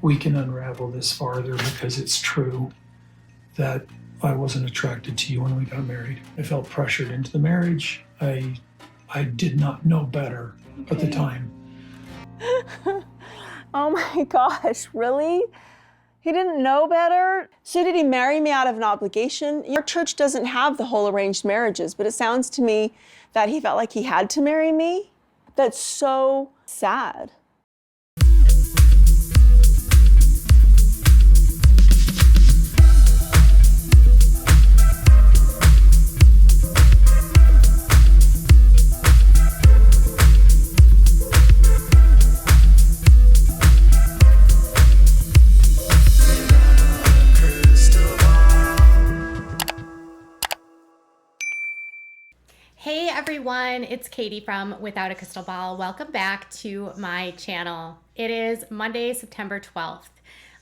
we can unravel this farther because it's true that I wasn't attracted to you when we got married. I felt pressured into the marriage. I did not know better at the time. Oh my gosh, really? He didn't know better? So did he marry me out of an obligation? Your church doesn't have the whole arranged marriages, but it sounds to me that he felt like he had to marry me. That's so sad. Hey everyone, it's Katie from Without a Crystal Ball. Welcome back to my channel. It is Monday, September 12th.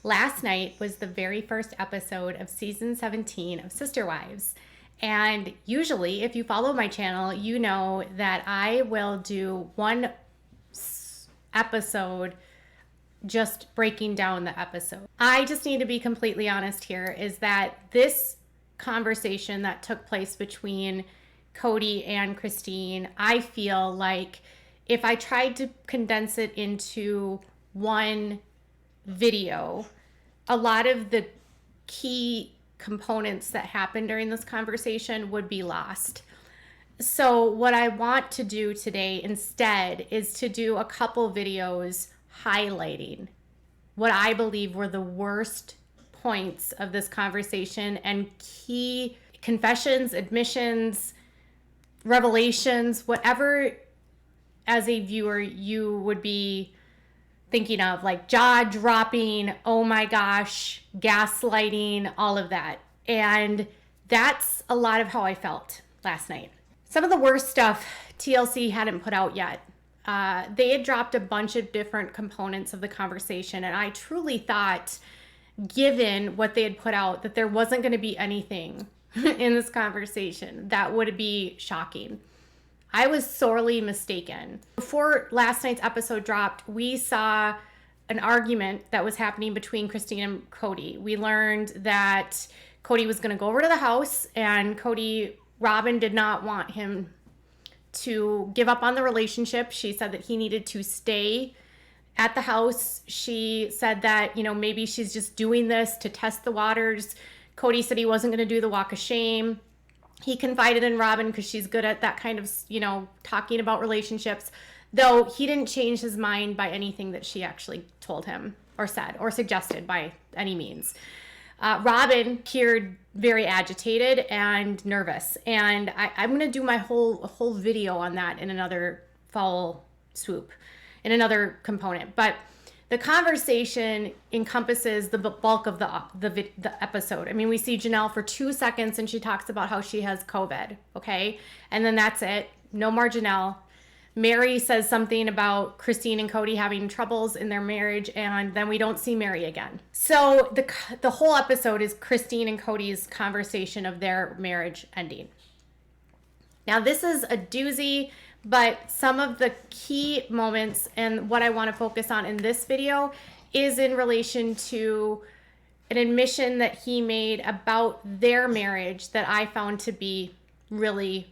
Last night was the very first episode of season 17 of Sister Wives. And usually, if you follow my channel, you know that I will do one episode just breaking down the episode. I just need to be completely honest here, is that this conversation that took place between Kody and Christine, I feel like if I tried to condense it into one video, a lot of the key components that happened during this conversation would be lost. So what I want to do today instead is to do a couple videos highlighting what I believe were the worst points of this conversation and key confessions, admissions, revelations, whatever as a viewer you would be thinking of, like jaw-dropping, oh my gosh, gaslighting, all of that. And that's a lot of how I felt last night. Some of the worst stuff TLC hadn't put out yet. They had dropped a bunch of different components of the conversation, and I truly thought, given what they had put out, that there wasn't going to be anything in this conversation that would be shocking. I was sorely mistaken. Before last night's episode dropped, we saw an argument that was happening between Christine and Kody. We learned that Kody was going to go over to the house, and Robin did not want him to give up on the relationship. She said that he needed to stay at the house. She said that, maybe she's just doing this to test the waters. Kody said he wasn't going to do the walk of shame. He confided in Robin because she's good at that kind of, talking about relationships, though he didn't change his mind by anything that she actually told him or said or suggested by any means. Robin appeared very agitated and nervous, and I'm going to do my whole video on that in another foul swoop, in another component. But the conversation encompasses the bulk of the episode. I mean, we see Janelle for 2 seconds and she talks about how she has COVID, okay? And then that's it. No more Janelle. Mary says something about Christine and Kody having troubles in their marriage, and then we don't see Mary again. So the whole episode is Christine and Kody's conversation of their marriage ending. Now, this is a doozy, but some of the key moments and what I want to focus on in this video is in relation to an admission that he made about their marriage that I found to be really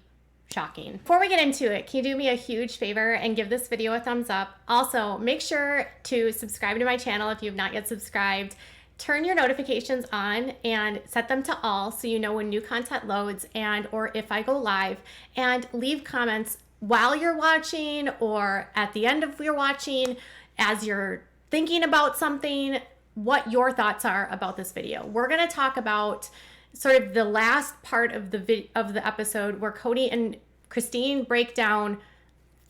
shocking. Before we get into it, can you do me a huge favor and give this video a thumbs up? Also, make sure to subscribe to my channel if you have not yet subscribed. Turn your notifications on and set them to all so you know when new content loads or if I go live, and leave comments while you're watching or at the end of your watching as you're thinking about something, what your thoughts are about this video. We're going to talk about sort of the last part of the episode where Kody and Christine break down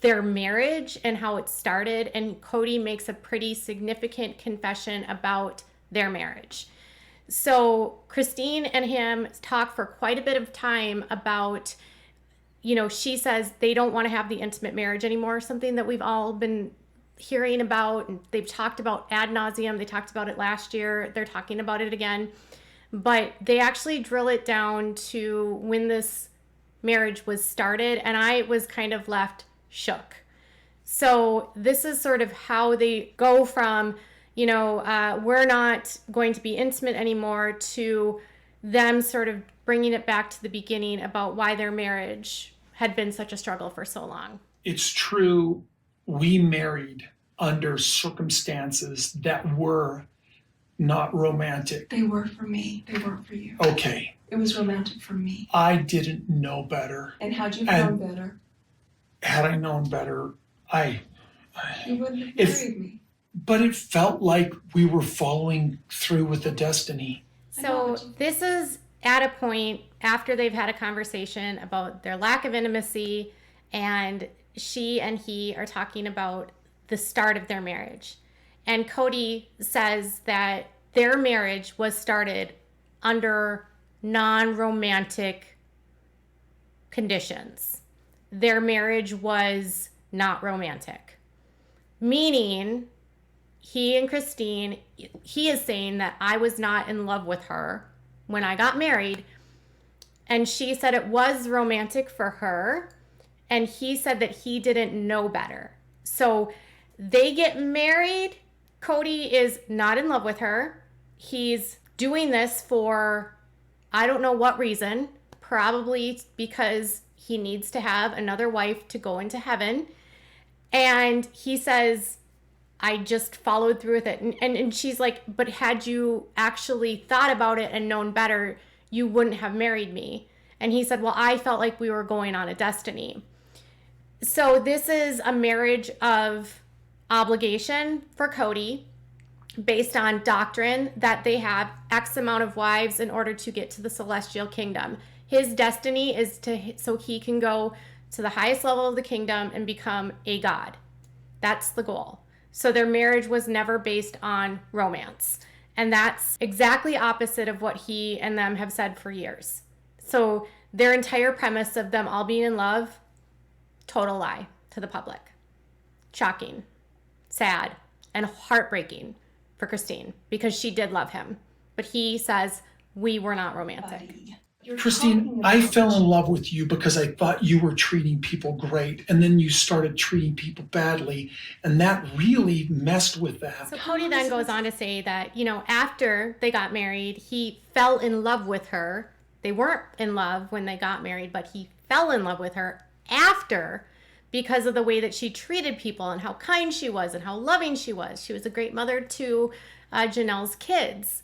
their marriage and how it started, and Kody makes a pretty significant confession about their marriage. So Christine and him talk for quite a bit of time about, she says they don't want to have the intimate marriage anymore, something that we've all been hearing about, and they've talked about ad nauseum. They talked about it last year. They're talking about it again. But they actually drill it down to when this marriage was started, and I was kind of left shook. So this is sort of how they go from, we're not going to be intimate anymore, to them sort of bringing it back to the beginning about why their marriage had been such a struggle for so long. It's true, we married under circumstances that were not romantic. They were for me. They weren't for you. Okay. It was romantic for me. I didn't know better. And had you known better? Had I known better, You wouldn't have married me. But it felt like we were following through with the destiny. So this is at a point after they've had a conversation about their lack of intimacy, and she and he are talking about the start of their marriage. And Kody says that their marriage was started under non-romantic conditions. Their marriage was not romantic. Meaning, he and Christine, he is saying that I was not in love with her when I got married. And she said it was romantic for her. And he said that he didn't know better. So they get married. Kody is not in love with her. He's doing this for, I don't know what reason, probably because he needs to have another wife to go into heaven. And he says, I just followed through with it. And she's like, but had you actually thought about it and known better, you wouldn't have married me. And he said, well, I felt like we were going on a destiny. So this is a marriage of obligation for Kody based on doctrine that they have X amount of wives in order to get to the celestial kingdom. His destiny is so he can go to the highest level of the kingdom and become a god. That's the goal. So their marriage was never based on romance. And that's exactly opposite of what he and them have said for years. So their entire premise of them all being in love, total lie to the public. Shocking, sad, and heartbreaking for Christine because she did love him. But he says we were not romantic. Christine, I fell in love with you because I thought you were treating people great, and then you started treating people badly, and that really messed with that. So Kody then goes on to say that, after they got married, he fell in love with her. They weren't in love when they got married, but he fell in love with her after because of the way that she treated people and how kind she was and how loving she was. She was a great mother to Janelle's kids.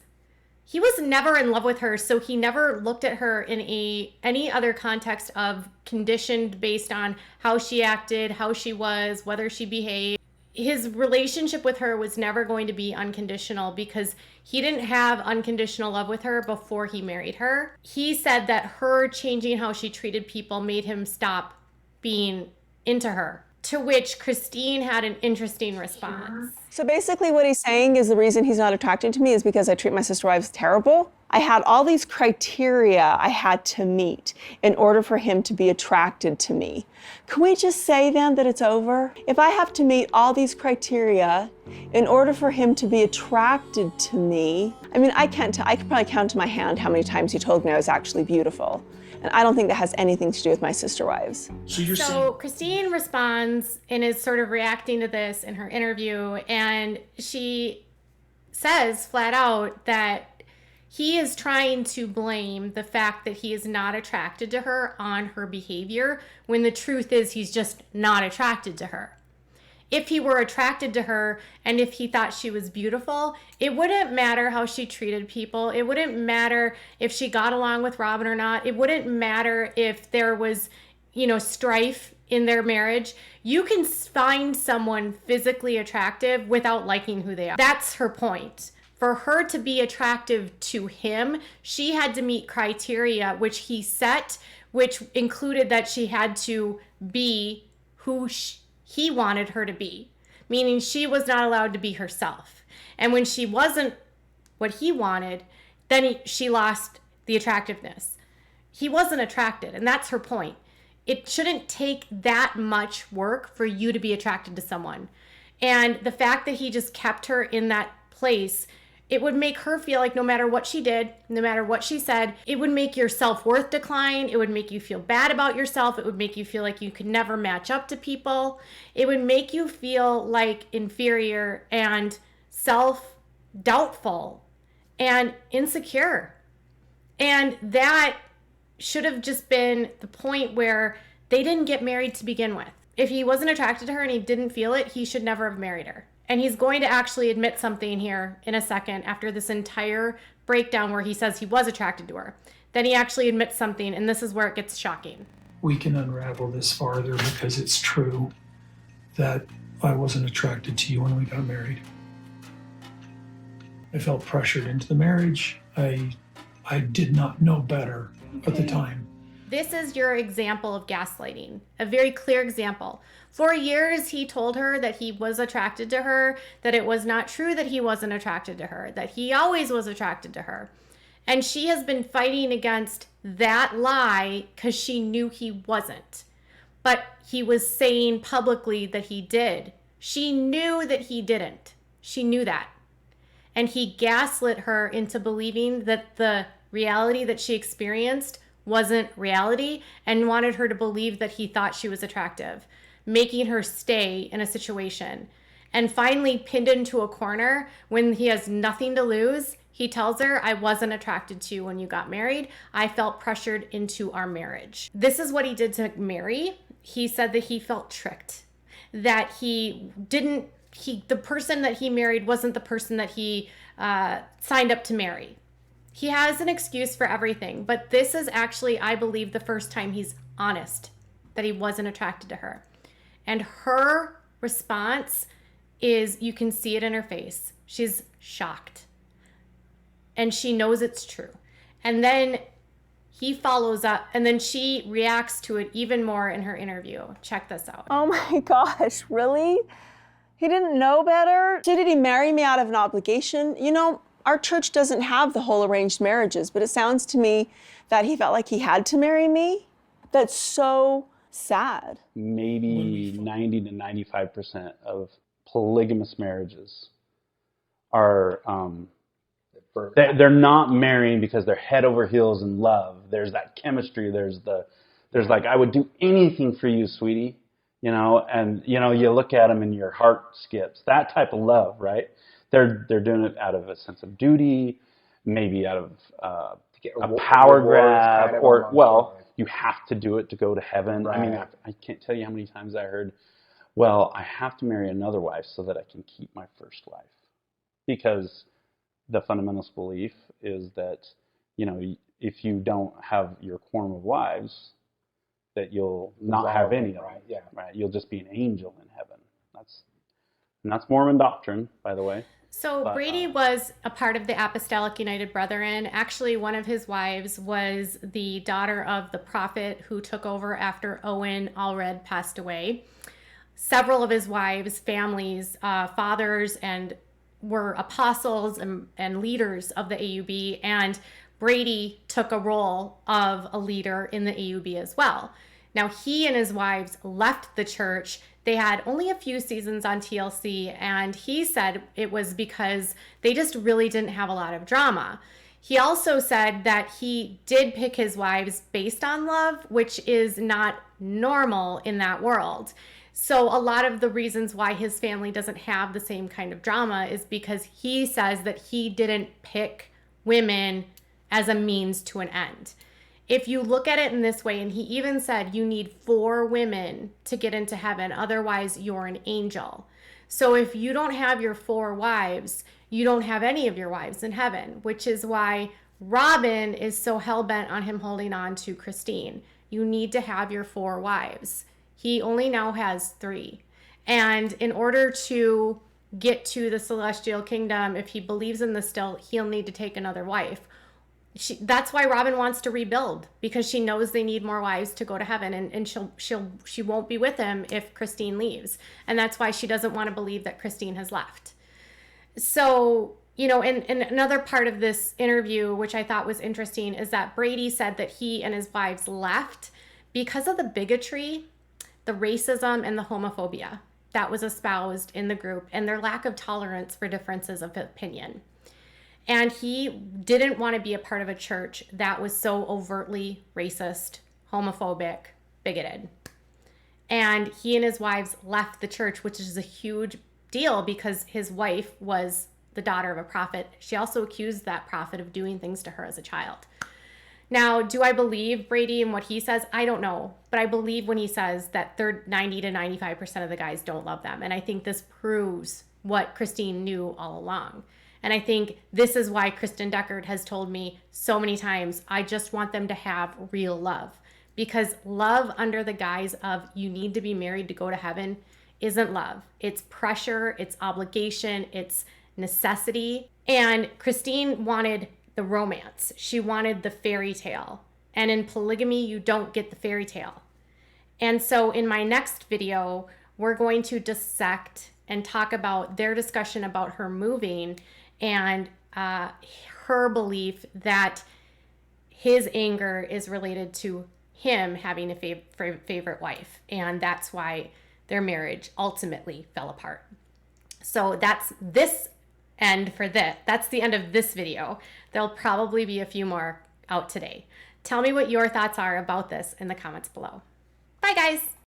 He was never in love with her, so he never looked at her in any other context of conditioned based on how she acted, how she was, whether she behaved. His relationship with her was never going to be unconditional because he didn't have unconditional love with her before he married her. He said that her changing how she treated people made him stop being into her, to which Christine had an interesting response. So basically what he's saying is the reason he's not attracted to me is because I treat my sister wives terrible. I had all these criteria I had to meet in order for him to be attracted to me. Can we just say then that it's over? If I have to meet all these criteria in order for him to be attracted to me, I could probably count to my hand how many times he told me I was actually beautiful. And I don't think that has anything to do with my sister wives. So Christine responds and is sort of reacting to this in her interview. And she says flat out that he is trying to blame the fact that he is not attracted to her on her behavior, when the truth is he's just not attracted to her. If he were attracted to her and if he thought she was beautiful, it wouldn't matter how she treated people. It wouldn't matter if she got along with Robin or not. It wouldn't matter if there was, strife in their marriage. You can find someone physically attractive without liking who they are. That's her point. For her to be attractive to him, she had to meet criteria which he set, which included that she had to be who he wanted her to be, meaning she was not allowed to be herself. And when she wasn't what he wanted, then she lost the attractiveness. He wasn't attracted, and that's her point. It shouldn't take that much work for you to be attracted to someone. And the fact that he just kept her in that place, it would make her feel like no matter what she did, no matter what she said, it would make your self-worth decline. It would make you feel bad about yourself. It would make you feel like you could never match up to people. It would make you feel like inferior and self-doubtful and insecure. And that should have just been the point where they didn't get married to begin with. If he wasn't attracted to her and he didn't feel it, he should never have married her. And he's going to actually admit something here in a second after this entire breakdown where he says he was attracted to her. Then he actually admits something, and this is where it gets shocking. We can unravel this farther because it's true that I wasn't attracted to you when we got married. I felt pressured into the marriage. I did not know better at the time. This is your example of gaslighting, a very clear example. For years, he told her that he was attracted to her, that it was not true that he wasn't attracted to her, that he always was attracted to her. And she has been fighting against that lie because she knew he wasn't. But he was saying publicly that he did. She knew that he didn't. She knew that. And he gaslit her into believing that the reality that she experienced wasn't reality and wanted her to believe that he thought she was attractive, making her stay in a situation. And finally, pinned into a corner when he has nothing to lose, he tells her, I wasn't attracted to you when you got married. I felt pressured into our marriage. This is what he did to Mary. He said that he felt tricked, that the person that he married wasn't the person that he signed up to marry. He has an excuse for everything, but this is actually, I believe, the first time he's honest that he wasn't attracted to her. And her response is, you can see it in her face. She's shocked. And she knows it's true. And then he follows up, and then she reacts to it even more in her interview. Check this out. Oh my gosh, really? He didn't know better? So did he marry me out of an obligation? You know, our church doesn't have the whole arranged marriages, but it sounds to me that he felt like he had to marry me. That's so sad. Maybe 90 to 95% of polygamous marriages are, they're not marrying because they're head over heels in love. There's that chemistry. There's like, I would do anything for you, sweetie. And you look at them and your heart skips. That type of love, right? They're doing it out of a sense of duty, maybe out of a power grab, you have to do it to go to heaven. Right. I mean, I can't tell you how many times I heard, well, I have to marry another wife so that I can keep my first wife. Because the fundamentalist belief is that, if you don't have your quorum of wives, that you'll not have any of them. Right? Yeah. Right? You'll just be an angel in heaven. That's Mormon doctrine, by the way. So Brady was a part of the Apostolic United Brethren. Actually, one of his wives was the daughter of the prophet who took over after Owen Allred passed away. Several of his wives' families, fathers, and were apostles and leaders of the AUB, and Brady took a role of a leader in the AUB as well. Now, he and his wives left the church. They had only a few seasons on TLC, and he said it was because they just really didn't have a lot of drama. He also said that he did pick his wives based on love, which is not normal in that world. So a lot of the reasons why his family doesn't have the same kind of drama is because he says that he didn't pick women as a means to an end. If you look at it in this way, and he even said you need 4 women to get into heaven, otherwise you're an angel. So if you don't have your 4 wives, you don't have any of your wives in heaven, which is why Robin is so hell-bent on him holding on to Christine. You need to have your 4 wives. He only now has 3. And in order to get to the celestial kingdom, if he believes in this still, he'll need to take another wife. That's why Robin wants to rebuild, because she knows they need more wives to go to heaven, and she won't be with him if Christine leaves. And that's why she doesn't want to believe that Christine has left. So, and another part of this interview, which I thought was interesting, is that Brady said that he and his wives left because of the bigotry, the racism, and the homophobia that was espoused in the group, and their lack of tolerance for differences of opinion. And he didn't want to be a part of a church that was so overtly racist, homophobic, bigoted. And he and his wives left the church, which is a huge deal because his wife was the daughter of a prophet. She also accused that prophet of doing things to her as a child. Now, do I believe Brady and what he says? I don't know. But I believe when he says that 90 to 95% of the guys don't love them. And I think this proves what Christine knew all along. And I think this is why Kristen Deckard has told me so many times, I just want them to have real love. Because love under the guise of you need to be married to go to heaven isn't love. It's pressure, it's obligation, it's necessity. And Christine wanted the romance. She wanted the fairy tale. And in polygamy, you don't get the fairy tale. And so in my next video, we're going to dissect and talk about their discussion about her moving and her belief that his anger is related to him having a favorite wife. And that's why their marriage ultimately fell apart. So that's this end for this. That's the end of this video. There'll probably be a few more out today. Tell me what your thoughts are about this in the comments below. Bye, guys.